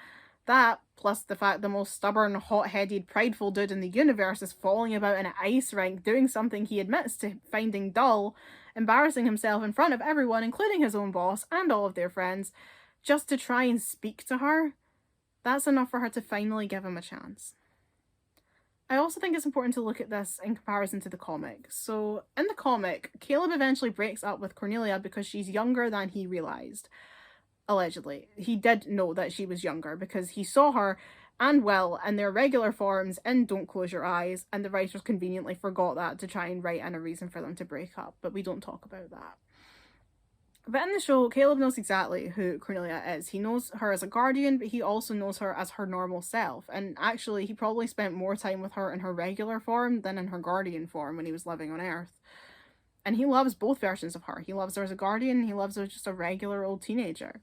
that, plus the fact the most stubborn, hot-headed, prideful dude in the universe is falling about in an ice rink, doing something he admits to finding dull, embarrassing himself in front of everyone, including his own boss and all of their friends, just to try and speak to her, that's enough for her to finally give him a chance. I also think it's important to look at this in comparison to the comic. So, in the comic, Caleb eventually breaks up with Cornelia because she's younger than he realised. Allegedly. He did know that she was younger because he saw her and Will in their regular forms in Don't Close Your Eyes, and the writers conveniently forgot that to try and write in a reason for them to break up, but we don't talk about that. But in the show, Caleb knows exactly who Cornelia is. He knows her as a guardian, but he also knows her as her normal self, and actually he probably spent more time with her in her regular form than in her guardian form when he was living on Earth. And he loves both versions of her. He loves her as a guardian, and he loves her as just a regular old teenager.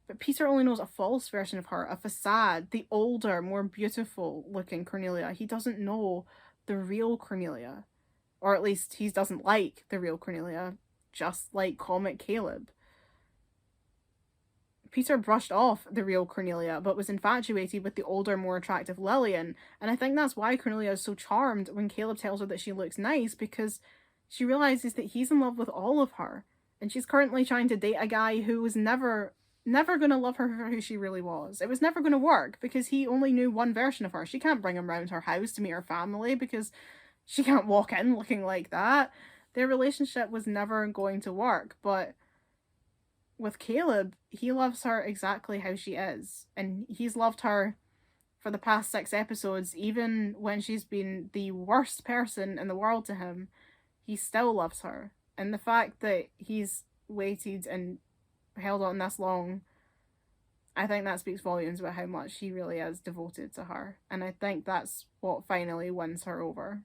But Peter only knows a false version of her, a facade, the older, more beautiful looking Cornelia. He doesn't know the real Cornelia. Or at least he doesn't like the real Cornelia, just like comic Caleb. Peter brushed off the real Cornelia, but was infatuated with the older, more attractive Lillian, and I think that's why Cornelia is so charmed when Caleb tells her that she looks nice, because she realizes that he's in love with all of her, and she's currently trying to date a guy who was never going to love her for who she really was. It was never going to work, because he only knew one version of her. She can't bring him round her house to meet her family, because she can't walk in looking like that. Their relationship was never going to work, but with Caleb, he loves her exactly how she is, and he's loved her for the past 6 episodes. Even when she's been the worst person in the world to him, he still loves her. And the fact that he's waited and held on this long, I think that speaks volumes about how much he really is devoted to her, and I think that's what finally wins her over.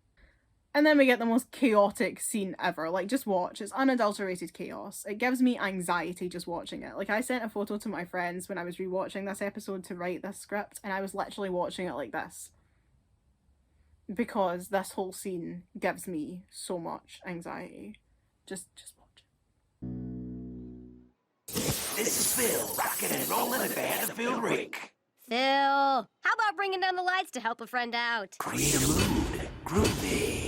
And then we get the most chaotic scene ever. Like, just watch. It's unadulterated chaos. It gives me anxiety just watching it. Like, I sent a photo to my friends when I was rewatching this episode to write this script, and I was literally watching it like this. Because this whole scene gives me so much anxiety. Just watch it. This is Phil, rocking and rolling the Vanderbilt Rick. Phil, how about bringing down the lights to help a friend out? Create a mood. Groovy.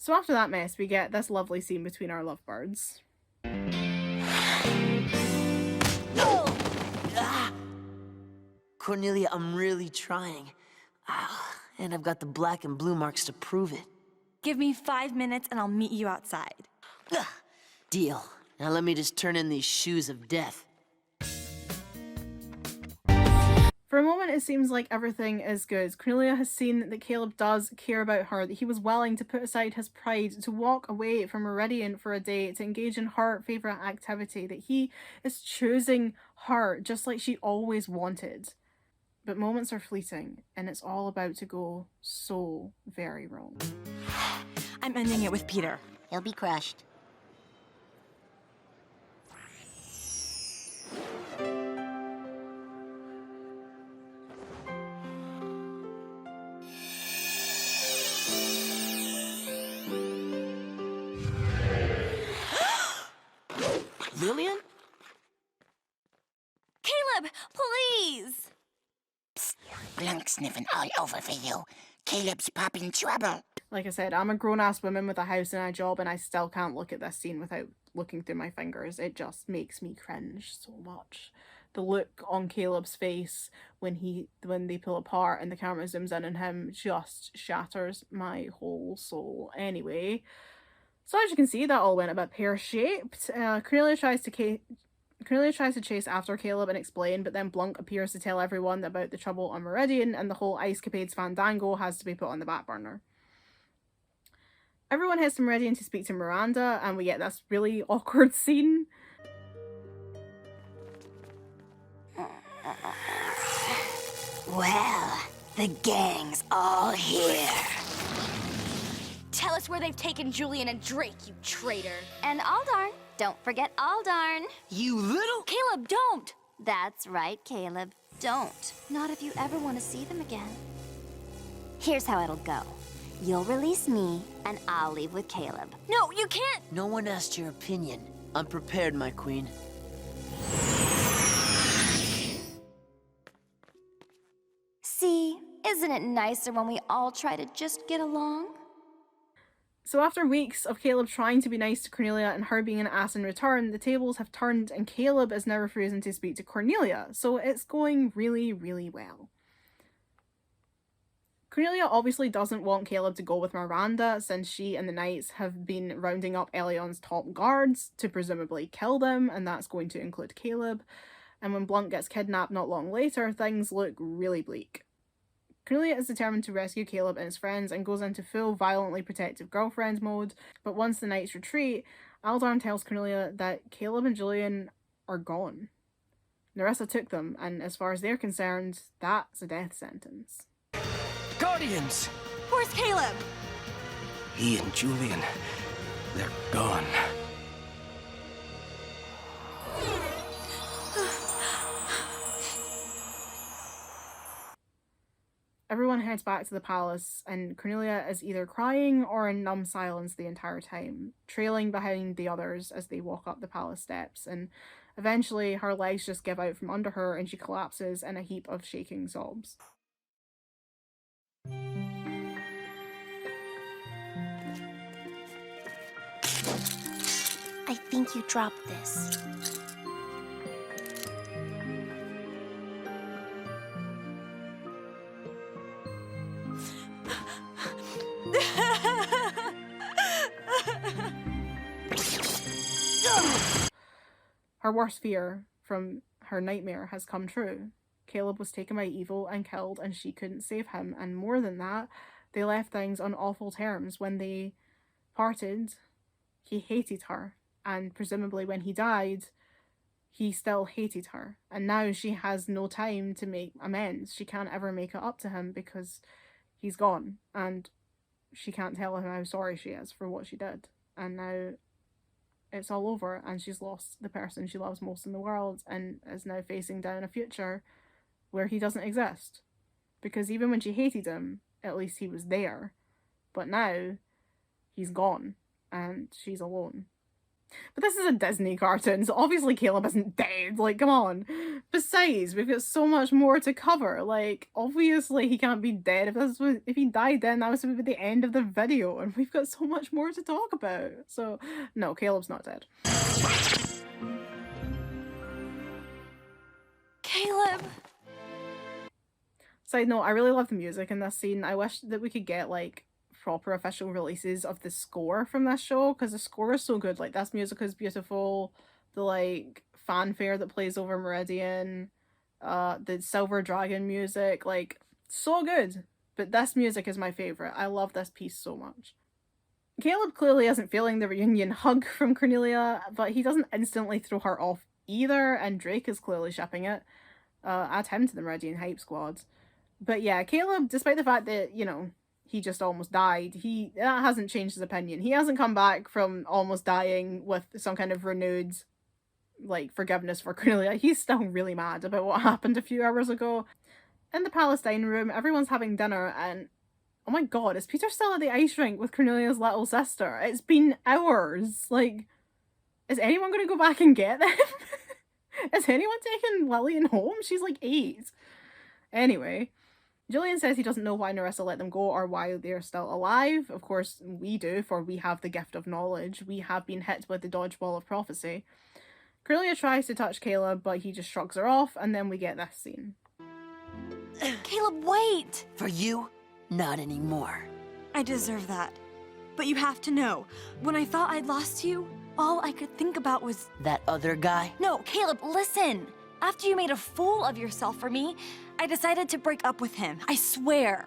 So after that mess, we get this lovely scene between our lovebirds. Cornelia, I'm really trying. And I've got the black and blue marks to prove it. Give me 5 minutes and I'll meet you outside. Deal. Now let me just turn in these shoes of death. For a moment, it seems like everything is good. Cornelia has seen that Caleb does care about her, that he was willing to put aside his pride, to walk away from Meridian for a day, to engage in her favourite activity, that he is choosing her just like she always wanted. But moments are fleeting, and it's all about to go so very wrong. I'm ending it with Peter. He'll be crushed. Lillian? Caleb, please! Psst, Blunk sniffing all over for you. Caleb's popping trouble. Like I said, I'm a grown-ass woman with a house and a job, and I still can't look at this scene without looking through my fingers. It just makes me cringe so much. The look on Caleb's face when they pull apart and the camera zooms in on him just shatters my whole soul. Anyway, so as you can see, that all went a bit pear-shaped. Cornelia tries to chase after Caleb and explain, but then Blanc appears to tell everyone about the trouble on Meridian, and the whole Ice Capades fandango has to be put on the back burner. Everyone heads to Meridian to speak to Miranda, and we get this really awkward scene. Well, the gang's all here. Tell us where they've taken Julian and Drake, you traitor. And Aldarn. Don't forget Aldarn. You little... Caleb, don't! That's right, Caleb. Don't. Not if you ever want to see them again. Here's how it'll go. You'll release me, and I'll leave with Caleb. No, you can't! No one asked your opinion. I'm prepared, my queen. See, isn't it nicer when we all try to just get along? So after weeks of Caleb trying to be nice to Cornelia and her being an ass in return, the tables have turned and Caleb is now refusing to speak to Cornelia, so it's going really, really well. Cornelia obviously doesn't want Caleb to go with Miranda, since she and the Knights have been rounding up Elion's top guards to presumably kill them, and that's going to include Caleb. And when Blunt gets kidnapped not long later, things look really bleak. Cornelia is determined to rescue Caleb and his friends and goes into full violently protective girlfriend mode, but once the Knights retreat, Aldarn tells Cornelia that Caleb and Julian are gone. Nerissa took them, and as far as they're concerned, that's a death sentence. Guardians! Where's Caleb? He and Julian, they're gone. Everyone heads back to the palace, and Cornelia is either crying or in numb silence the entire time, trailing behind the others as they walk up the palace steps, and eventually her legs just give out from under her and she collapses in a heap of shaking sobs. I think you dropped this. Her worst fear from her nightmare has come true. Caleb was taken by evil and killed, and she couldn't save him, and more than that, they left things on awful terms. When they parted, he hated her, and presumably when he died, he still hated her, and now she has no time to make amends. She can't ever make it up to him because he's gone, and she can't tell him how sorry she is for what she did, and now it's all over, and she's lost the person she loves most in the world, and is now facing down a future where he doesn't exist. Because even when she hated him, at least he was there, but now he's gone, and she's alone. But this is a Disney cartoon, so obviously Caleb isn't dead, like, come on. Besides, we've got so much more to cover, like, obviously he can't be dead. If he died then, that was be the end of the video, and we've got so much more to talk about. So, no, Caleb's not dead. Caleb! Side note, I really love the music in this scene. I wish that we could get, like, proper official releases of the score from this show, because the score is so good. Like, this music is beautiful, the like fanfare that plays over Meridian, the Silver Dragon music, like, so good. But this music is my favorite. I love this piece so much. Caleb clearly isn't feeling the reunion hug from Cornelia, but he doesn't instantly throw her off either, and Drake is clearly shipping it. Add him to the Meridian hype squad. But yeah, Caleb, despite the fact that, you know, he just almost died, that hasn't changed his opinion. He hasn't come back from almost dying with some kind of renewed, like, forgiveness for Cornelia. He's still really mad about what happened a few hours ago. In the Palestine room, everyone's having dinner, and oh my god, is Peter still at the ice rink with Cornelia's little sister? It's been hours. Like, is anyone going to go back and get them? Is anyone taking Lillian home? She's like 8. Anyway, Julian says he doesn't know why Nerissa let them go or why they're still alive. Of course, we do, for we have the gift of knowledge. We have been hit with the dodgeball of prophecy. Cornelia tries to touch Caleb, but he just shrugs her off, and then we get this scene. Caleb, wait! For you, not anymore. I deserve that. But you have to know, when I thought I'd lost you, all I could think about was... That other guy? No, Caleb, listen! After you made a fool of yourself for me, I decided to break up with him. I swear.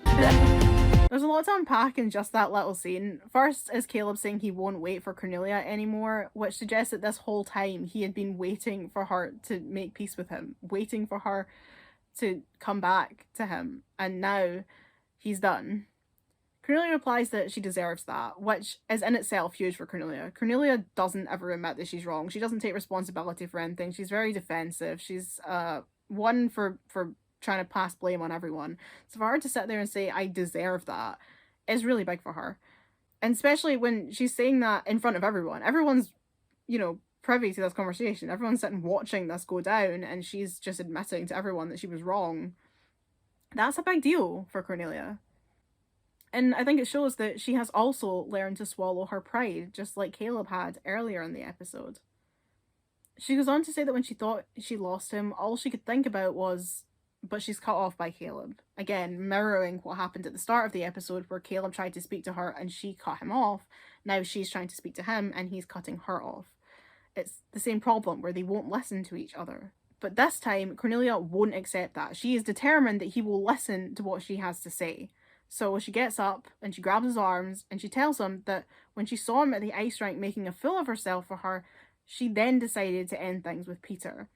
There's a lot to unpack in just that little scene. First is Caleb saying he won't wait for Cornelia anymore, which suggests that this whole time he had been waiting for her to make peace with him, waiting for her to come back to him, and now he's done. Cornelia replies that she deserves that, which is in itself huge for Cornelia. Cornelia doesn't ever admit that she's wrong. She doesn't take responsibility for anything. She's very defensive. She's one for trying to pass blame on everyone. So for her to sit there and say, I deserve that, is really big for her. And especially when she's saying that in front of everyone. Everyone's, you know, privy to this conversation. Everyone's sitting watching this go down, and she's just admitting to everyone that she was wrong. That's a big deal for Cornelia. And I think it shows that she has also learned to swallow her pride, just like Caleb had earlier in the episode. She goes on to say that when she thought she lost him, all she could think about was, but she's cut off by Caleb. Again, mirroring what happened at the start of the episode where Caleb tried to speak to her and she cut him off. Now she's trying to speak to him and he's cutting her off. It's the same problem where they won't listen to each other. But this time, Cornelia won't accept that. She is determined that he will listen to what she has to say. So she gets up and she grabs his arms and she tells him that when she saw him at the ice rink making a fool of herself for her, she then decided to end things with Peter.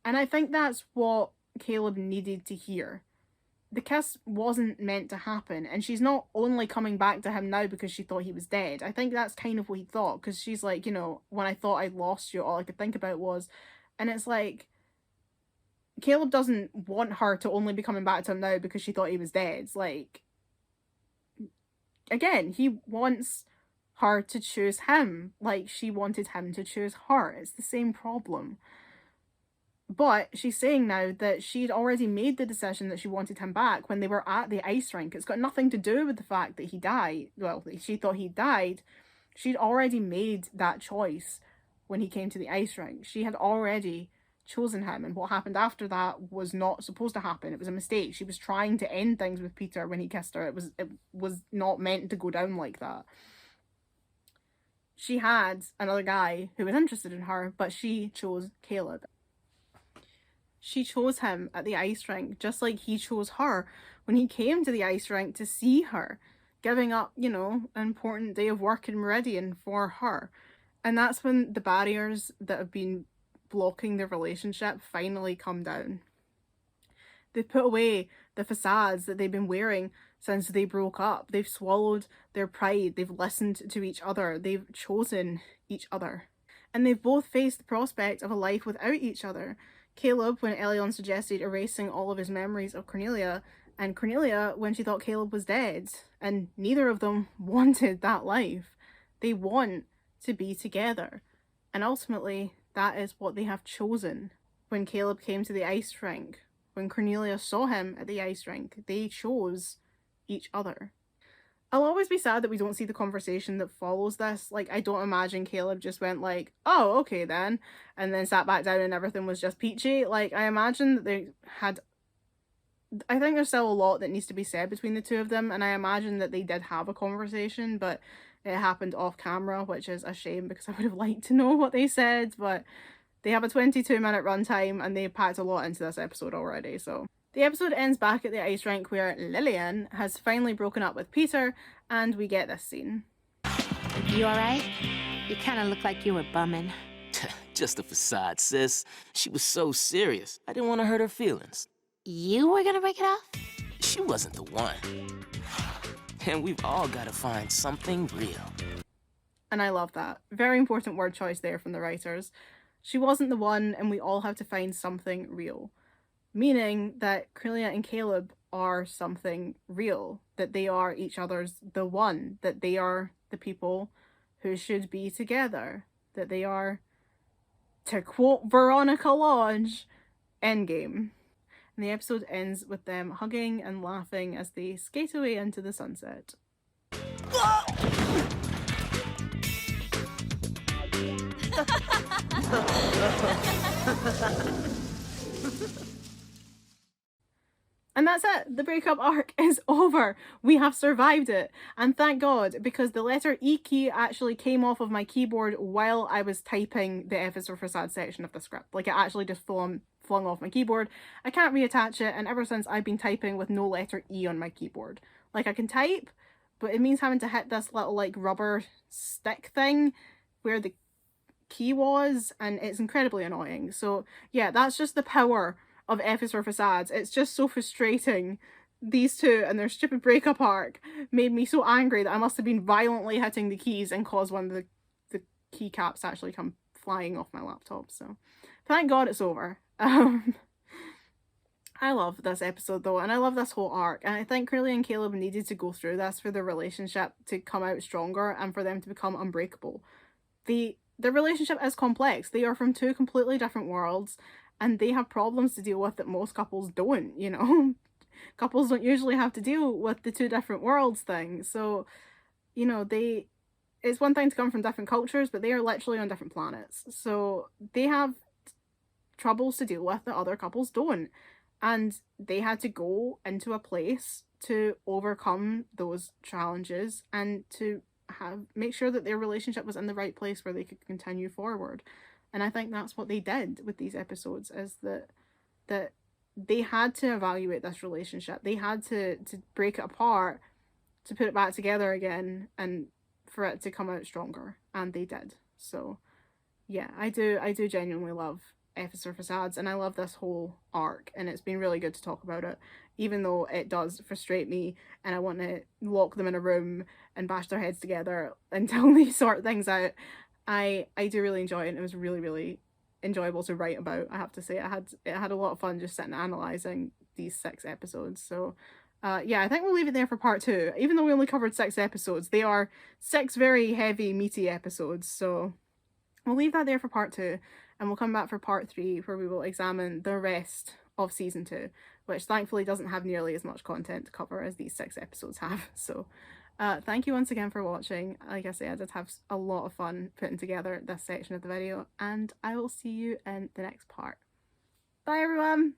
And I think that's what Caleb needed to hear. The kiss wasn't meant to happen, and she's not only coming back to him now because she thought he was dead. I think that's kind of what he thought, because she's like, you know, when I thought I'd lost you, all I could think about was... And it's like, Caleb doesn't want her to only be coming back to him now because she thought he was dead. Like, again, he wants her to choose him like she wanted him to choose her. It's the same problem. But she's saying now that she'd already made the decision that she wanted him back when they were at the ice rink. It's got nothing to do with the fact that he died. Well, she thought he died. She'd already made that choice when he came to the ice rink. She had already chosen him, and what happened after that was not supposed to happen. It was a mistake. She was trying to end things with Peter when he kissed her. It was not meant to go down like that. She had another guy who was interested in her, but she chose Caleb. She chose him at the ice rink, just like he chose her when he came to the ice rink to see her, giving up, you know, an important day of work in Meridian for her. And that's when the barriers that have been blocking their relationship finally come down. They've put away the facades that they've been wearing since they broke up. They've swallowed their pride. They've listened to each other. They've chosen each other. And they've both faced the prospect of a life without each other. Caleb, when Elion suggested erasing all of his memories of Cornelia, and Cornelia when she thought Caleb was dead. And neither of them wanted that life. They want to be together. And ultimately, that is what they have chosen. When Caleb came to the ice rink, when Cornelia saw him at the ice rink, they chose each other. I'll always be sad that we don't see the conversation that follows this. Like, I don't imagine Caleb just went like, oh, okay then, and then sat back down and everything was just peachy. Like, I imagine that they had... I think there's still a lot that needs to be said between the two of them, and I imagine that they did have a conversation, but it happened off camera, which is a shame because I would have liked to know what they said, but they have a 22-minute runtime and they packed a lot into this episode already, so... The episode ends back at the ice rink where Lillian has finally broken up with Peter, and we get this scene. You alright? You kind of look like you were bumming. Just a facade, sis. She was so serious. I didn't want to hurt her feelings. You were gonna break it off? She wasn't the one. And we've all got to find something real. And I love that. Very important word choice there from the writers. She wasn't the one, and we all have to find something real. Meaning that Cornelia and Caleb are something real, that they are each other's the one, that they are the people who should be together, that they are, to quote Veronica Lodge, endgame. And the episode ends with them hugging and laughing as they skate away into the sunset. And that's it. The breakup arc is over. We have survived it. And thank God, because the letter E key actually came off of my keyboard while I was typing the F is for Facade section of the script. Like, it actually just flung off my keyboard. I can't reattach it, and ever since I've been typing with no letter E on my keyboard. Like, I can type, but it means having to hit this little, like, rubber stick thing where the key was, and it's incredibly annoying. So, yeah, that's just the power of F is for Facades. It's just so frustrating. These two and their stupid breakup arc made me so angry that I must have been violently hitting the keys and caused one of the keycaps to actually come flying off my laptop. So thank God it's over. I love this episode though, and I love this whole arc, and I think Cornelia and Caleb needed to go through this for their relationship to come out stronger and for them to become unbreakable. Their relationship is complex. They are from two completely different worlds, and they have problems to deal with that most couples don't, you know? couples don't usually have to deal with the two different worlds thing. So, you know, it's one thing to come from different cultures, but they are literally on different planets. So they have troubles to deal with that other couples don't. And they had to go into a place to overcome those challenges and to make sure that their relationship was in the right place where they could continue forward. And I think that's what they did with these episodes, is that they had to evaluate this relationship. They had to break it apart to put it back together again and for it to come out stronger. And they did. So yeah, I do genuinely love Officer Facades, and I love this whole arc, and it's been really good to talk about it, even though it does frustrate me and I want to lock them in a room and bash their heads together until they sort things out. I do really enjoy it, and it was really, really enjoyable to write about. I have to say, it had a lot of fun just sitting analysing these 6 episodes. So yeah, I think we'll leave it there for part 2. Even though we only covered 6 episodes, they are 6 very heavy, meaty episodes, so we'll leave that there for part 2, and we'll come back for part 3, where we will examine the rest of season 2, which thankfully doesn't have nearly as much content to cover as these 6 episodes have. So thank you once again for watching. Like I said, I did have a lot of fun putting together this section of the video, and I will see you in the next part. Bye everyone!